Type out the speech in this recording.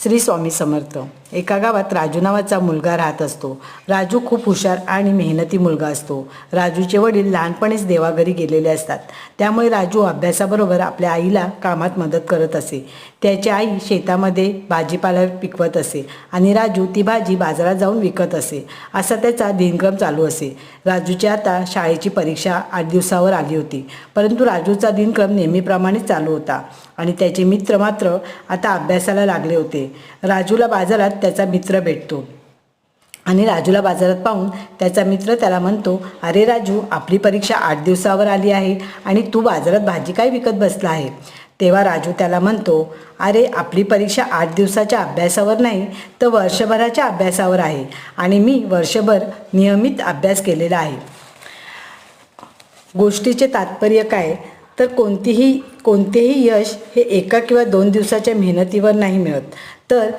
श्री स्वामी समर्थ। एका गावात राजू नावाचा मुलगा राहत असतो। राजू खूप हुशार आणि मेहनती मुलगा असतो। राजूचे वडील लहानपणीच देवाघरी गेलेले असतात, त्यामुळे राजू अभ्यासाबरोबर आपल्या आईला कामात मदत करत असे। त्याची आई शेतामध्ये भाजीपाला पिकवत असे आणि राजू ती भाजी बाजारात जाऊन विकत असे। असा त्याचा दिनक्रम चालू असे। राजूची आता शाळेची परीक्षा 8 दिवसावर आली होती, परंतु राजूचा दिनक्रम नेहमीप्रमाणेच चालू होता आणि त्याचे मित्र मात्र आता अभ्यासाला लागले होते। राजूला बाजारात त्याचा मित्र भेटतो आणि राजूला बाजारात पाहून त्याचा मित्र त्याला म्हणतो, अरे राजू, आपली परीक्षा 8 दिवसावर आली आहे आणि तू बाजारात भाजी काय विकत बसला आहे? तेव्हा राजू त्याला म्हणतो, अरे, आपली परीक्षा 8 दिवसाच्या अभ्यासावर नाही तर वर्षभराच्या अभ्यासावर आहे आणि मी वर्षभर नियमित अभ्यास केलेला आहे। गोष्टीचे तात्पर्य काय तर कोणतेही यश हे एका किंवा 2 दिवसाच्या मेहनतीवर नाही मिळत, तर